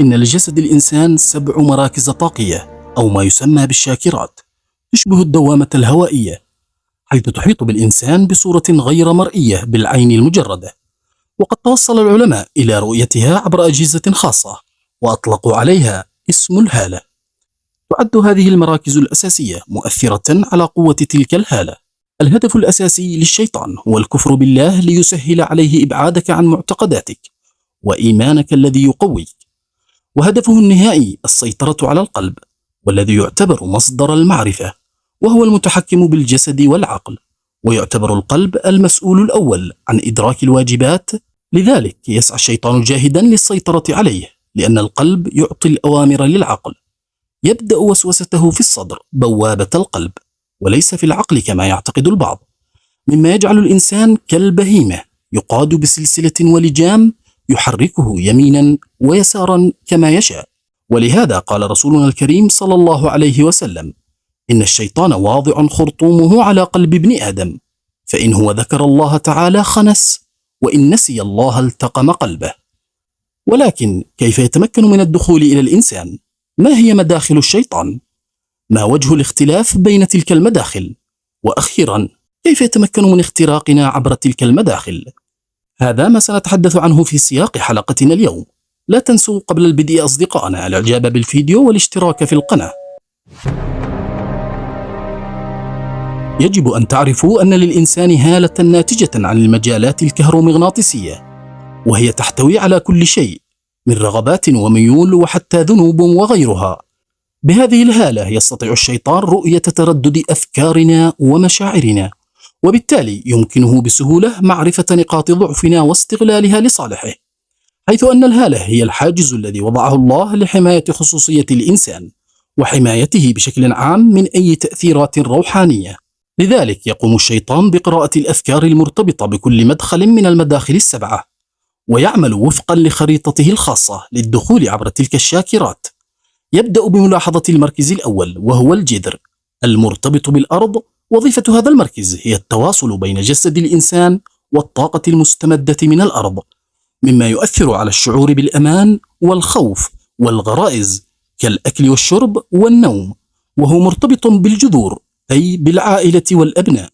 إن لجسد الإنسان 7 مراكز طاقية أو ما يسمى بالشاكرات، تشبه الدوامة الهوائية، حيث تحيط بالإنسان بصورة غير مرئية بالعين المجردة. وقد توصل العلماء إلى رؤيتها عبر أجهزة خاصة، وأطلقوا عليها اسم الهالة. تعد هذه المراكز الأساسية مؤثرة على قوة تلك الهالة. الهدف الأساسي للشيطان هو الكفر بالله ليسهل عليه إبعادك عن معتقداتك وإيمانك الذي يقويك، وهدفه النهائي السيطرة على القلب، والذي يعتبر مصدر المعرفة، وهو المتحكم بالجسد والعقل، ويعتبر القلب المسؤول الأول عن إدراك الواجبات. لذلك يسعى الشيطان جاهدا للسيطرة عليه، لأن القلب يعطي الأوامر للعقل. يبدأ وسوسته في الصدر بوابة القلب، وليس في العقل كما يعتقد البعض، مما يجعل الإنسان كالبهيمة يقاد بسلسلة ولجام يحركه يمينا ويسارا كما يشاء. ولهذا قال رسولنا الكريم صلى الله عليه وسلم: إن الشيطان واضع خرطومه على قلب ابن آدم، فإن هو ذكر الله تعالى خنس، وإن نسي الله التقم قلبه. ولكن كيف يتمكن من الدخول إلى الإنسان؟ ما هي مداخل الشيطان؟ ما وجه الاختلاف بين تلك المداخل؟ وأخيرا، كيف يتمكن من اختراقنا عبر تلك المداخل؟ هذا ما سنتحدث عنه في سياق حلقتنا اليوم. لا تنسوا قبل البدء أصدقائنا الإعجاب بالفيديو والاشتراك في القناة. يجب أن تعرفوا أن للإنسان هالة ناتجة عن المجالات الكهرومغناطيسية، وهي تحتوي على كل شيء من رغبات وميول وحتى ذنوب وغيرها. بهذه الهالة يستطيع الشيطان رؤية تردد أفكارنا ومشاعرنا، وبالتالي يمكنه بسهولة معرفة نقاط ضعفنا واستغلالها لصالحه، حيث أن الهالة هي الحاجز الذي وضعه الله لحماية خصوصية الإنسان وحمايته بشكل عام من أي تأثيرات روحانية. لذلك يقوم الشيطان بقراءة الأفكار المرتبطة بكل مدخل من المداخل ال7، ويعمل وفقا لخريطته الخاصة للدخول عبر تلك الشاكرات. يبدأ بملاحظة المركز الأول، وهو الجذر المرتبط بالأرض. وظيفة هذا المركز هي التواصل بين جسد الإنسان والطاقة المستمدة من الأرض، مما يؤثر على الشعور بالأمان والخوف والغرائز كالأكل والشرب والنوم. وهو مرتبط بالجذور، أي بالعائلة والأبناء.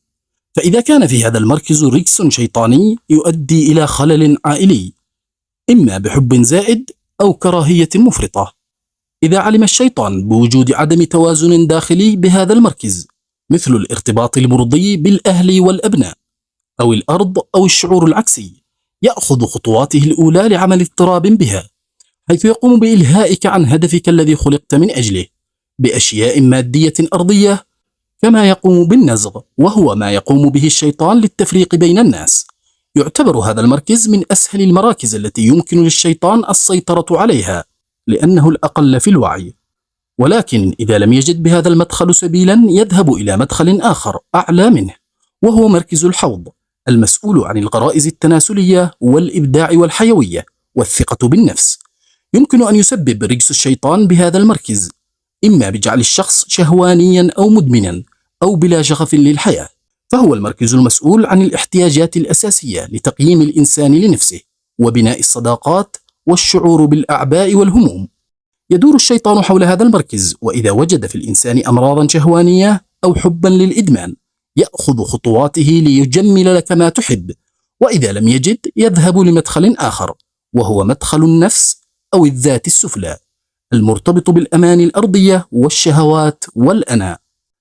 فإذا كان في هذا المركز ركس شيطاني يؤدي إلى خلل عائلي، إما بحب زائد أو كراهية مفرطة. إذا علم الشيطان بوجود عدم توازن داخلي بهذا المركز، مثل الارتباط المرضي بالأهل والأبناء أو الأرض أو الشعور العكسي، يأخذ خطواته الأولى لعمل اضطراب بها، حيث يقوم بإلهائك عن هدفك الذي خلقت من أجله بأشياء مادية أرضية، كما يقوم بالنزغ، وهو ما يقوم به الشيطان للتفريق بين الناس. يعتبر هذا المركز من أسهل المراكز التي يمكن للشيطان السيطرة عليها، لأنه الأقل في الوعي. ولكن إذا لم يجد بهذا المدخل سبيلا، يذهب إلى مدخل آخر أعلى منه، وهو مركز الحوض، المسؤول عن الغرائز التناسلية والإبداع والحيوية والثقة بالنفس. يمكن أن يسبب رجس الشيطان بهذا المركز، إما بجعل الشخص شهوانيا أو مدمنا أو بلا شغف للحياة. فهو المركز المسؤول عن الاحتياجات الأساسية لتقييم الإنسان لنفسه وبناء الصداقات والشعور بالأعباء والهموم. يدور الشيطان حول هذا المركز، وإذا وجد في الإنسان أمراضا شهوانية أو حبا للإدمان، يأخذ خطواته ليجمل لك ما تحب. وإذا لم يجد، يذهب لمدخل آخر، وهو مدخل النفس أو الذات السفلى، المرتبط بالأمان الأرضية والشهوات والأنا.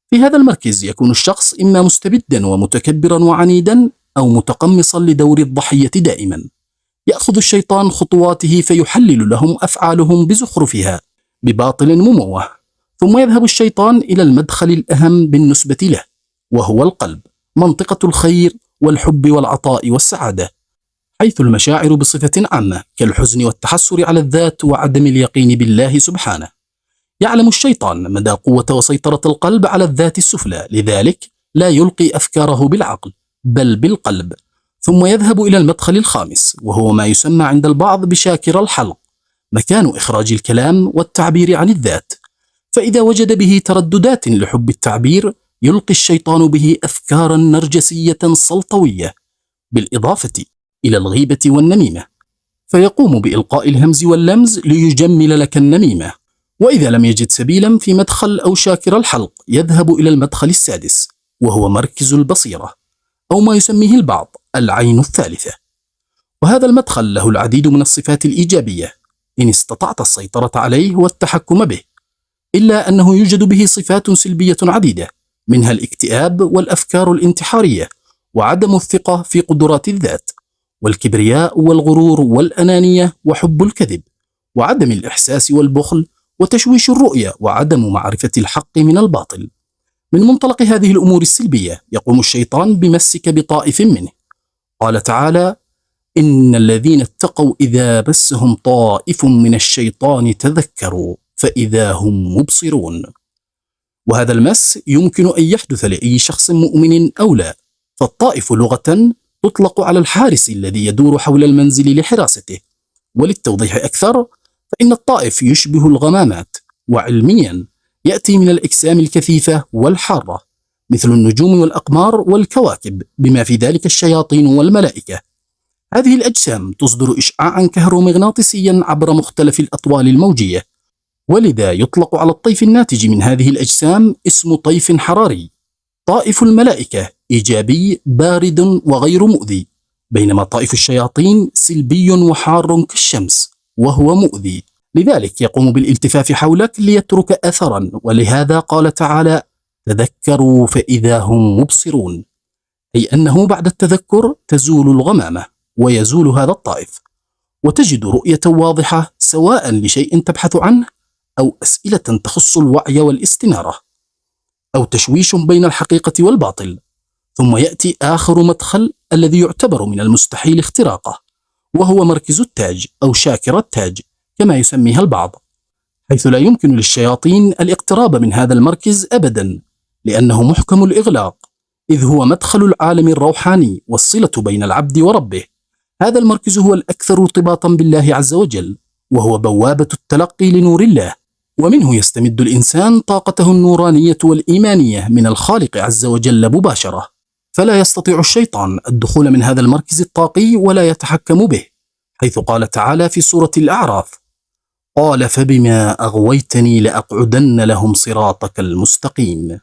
في هذا المركز يكون الشخص إما مستبدا ومتكبرا وعنيدا، أو متقمصا لدور الضحية دائما. يأخذ الشيطان خطواته فيحلل لهم أفعالهم بزخرفها بباطل مموه، ثم يذهب الشيطان إلى المدخل الأهم بالنسبة له، وهو القلب، منطقة الخير والحب والعطاء والسعادة، حيث المشاعر بصفة عامة كالحزن والتحسر على الذات وعدم اليقين بالله سبحانه. يعلم الشيطان مدى قوة وسيطرة القلب على الذات السفلى، لذلك لا يلقي أفكاره بالعقل بل بالقلب. ثم يذهب إلى المدخل الخامس، وهو ما يسمى عند البعض بشاكر الحلق، مكان إخراج الكلام والتعبير عن الذات. فإذا وجد به ترددات لحب التعبير، يلقي الشيطان به أفكارا نرجسية سلطوية، بالإضافة إلى الغيبة والنميمة. فيقوم بإلقاء الهمز واللمز ليجمل لك النميمة. وإذا لم يجد سبيلا في مدخل أو شاكر الحلق يذهب إلى المدخل السادس، وهو مركز البصيرة، أو ما يسميه البعض العين الثالثة. وهذا المدخل له العديد من الصفات الإيجابية إن استطعت السيطرة عليه والتحكم به، إلا أنه يوجد به صفات سلبية عديدة، منها الاكتئاب والأفكار الانتحارية وعدم الثقة في قدرات الذات والكبرياء والغرور والأنانية وحب الكذب وعدم الإحساس والبخل وتشويش الرؤية وعدم معرفة الحق من الباطل. من منطلق هذه الأمور السلبية يقوم الشيطان بمسك بطائف منه. قال تعالى: إن الذين اتقوا إذا مسهم طائف من الشيطان تذكروا فإذا هم مبصرون. وهذا المس يمكن أن يحدث لأي شخص مؤمن أو لا، فالطائف لغة تطلق على الحارس الذي يدور حول المنزل لحراسته. وللتوضيح أكثر، فإن الطائف يشبه الغمامات، وعلميا يأتي من الأجسام الكثيفة والحارة مثل النجوم والأقمار والكواكب، بما في ذلك الشياطين والملائكة. هذه الأجسام تصدر إشعاعا كهرومغناطيسيا عبر مختلف الأطوال الموجية، ولذا يطلق على الطيف الناتج من هذه الأجسام اسم طيف حراري. طائف الملائكة إيجابي بارد وغير مؤذي، بينما طائف الشياطين سلبي وحار كالشمس وهو مؤذي، لذلك يقوم بالالتفاف حولك ليترك أثرا. ولهذا قال تعالى: تذكروا فإذا هم مبصرون، أي أنه بعد التذكر تزول الغمامة ويزول هذا الطائف، وتجد رؤية واضحة سواء لشيء تبحث عنه أو أسئلة تخص الوعي والاستنارة أو تشويش بين الحقيقة والباطل. ثم يأتي آخر مدخل الذي يعتبر من المستحيل اختراقه، وهو مركز التاج أو شاكر التاج كما يسميها البعض، حيث لا يمكن للشياطين الاقتراب من هذا المركز أبدا، لأنه محكم الإغلاق، إذ هو مدخل العالم الروحاني والصلة بين العبد وربه. هذا المركز هو الأكثر ارتباطا بالله عز وجل، وهو بوابة التلقي لنور الله، ومنه يستمد الإنسان طاقته النورانية والإيمانية من الخالق عز وجل مباشرة، فلا يستطيع الشيطان الدخول من هذا المركز الطاقي ولا يتحكم به، حيث قال تعالى في سورة الأعراف: قال فبما أغويتني لأقعدن لهم صراطك المستقيم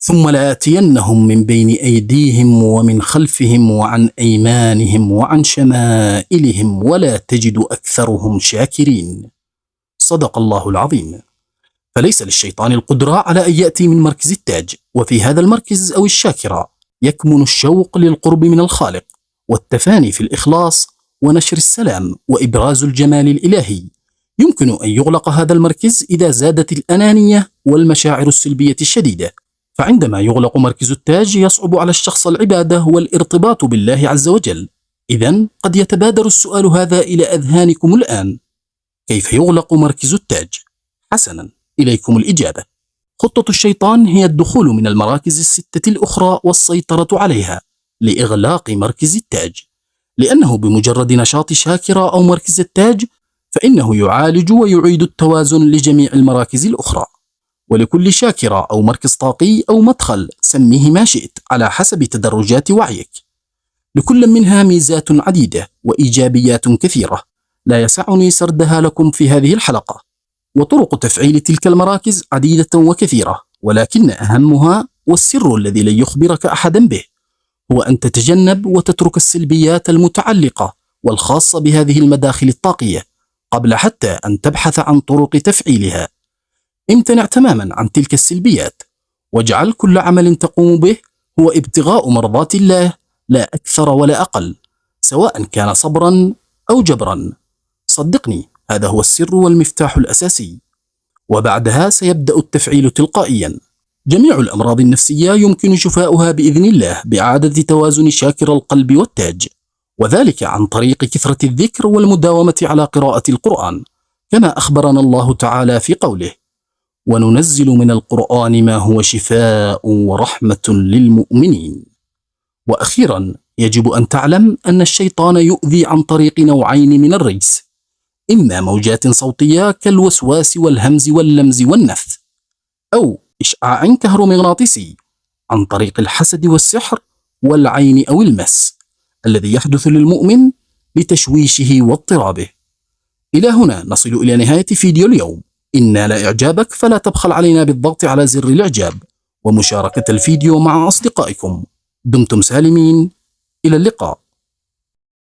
ثم لآتينهم من بين أيديهم ومن خلفهم وعن أيمانهم وعن شمائلهم ولا تجد أكثرهم شاكرين. صدق الله العظيم. فليس للشيطان القدرة على أن يأتي من مركز التاج، وفي هذا المركز أو الشاكرة يكمن الشوق للقرب من الخالق والتفاني في الإخلاص ونشر السلام وإبراز الجمال الإلهي. يمكن أن يغلق هذا المركز إذا زادت الأنانية والمشاعر السلبية الشديدة، فعندما يغلق مركز التاج يصعب على الشخص العبادة والارتباط بالله عز وجل. إذن قد يتبادر السؤال هذا إلى أذهانكم الآن: كيف يغلق مركز التاج؟ حسنا، إليكم الإجابة. خطة الشيطان هي الدخول من المراكز الستة الأخرى والسيطرة عليها لإغلاق مركز التاج، لأنه بمجرد نشاط شاكرة أو مركز التاج فإنه يعالج ويعيد التوازن لجميع المراكز الأخرى. ولكل شاكرة أو مركز طاقي أو مدخل سميه ما شئت على حسب تدرجات وعيك، لكل منها ميزات عديدة وإيجابيات كثيرة لا يسعني سردها لكم في هذه الحلقة. وطرق تفعيل تلك المراكز عديدة وكثيرة، ولكن أهمها والسر الذي لن يخبرك أحدا به هو أن تتجنب وتترك السلبيات المتعلقة والخاصة بهذه المداخل الطاقية قبل حتى أن تبحث عن طرق تفعيلها. امتنع تماما عن تلك السلبيات، واجعل كل عمل تقوم به هو ابتغاء مرضات الله لا أكثر ولا أقل، سواء كان صبرا أو جبرا. صدقني، هذا هو السر والمفتاح الأساسي، وبعدها سيبدأ التفعيل تلقائيا. جميع الأمراض النفسية يمكن شفاؤها بإذن الله بإعادة توازن شاكر القلب والتاج، وذلك عن طريق كثرة الذكر والمداومة على قراءة القرآن، كما أخبرنا الله تعالى في قوله: وننزل من القرآن ما هو شفاء ورحمة للمؤمنين. وأخيرا، يجب أن تعلم أن الشيطان يؤذي عن طريق نوعين من الرجس: إما موجات صوتية كالوسواس والهمز واللمز والنفث، أو إشعاع كهرومغناطيسي عن طريق الحسد والسحر والعين أو المس، الذي يحدث للمؤمن لتشويشه واضطرابه. إلى هنا نصل إلى نهاية فيديو اليوم. إن نال إعجابك فلا تبخل علينا بالضغط على زر الإعجاب ومشاركة الفيديو مع أصدقائكم. دمتم سالمين، إلى اللقاء.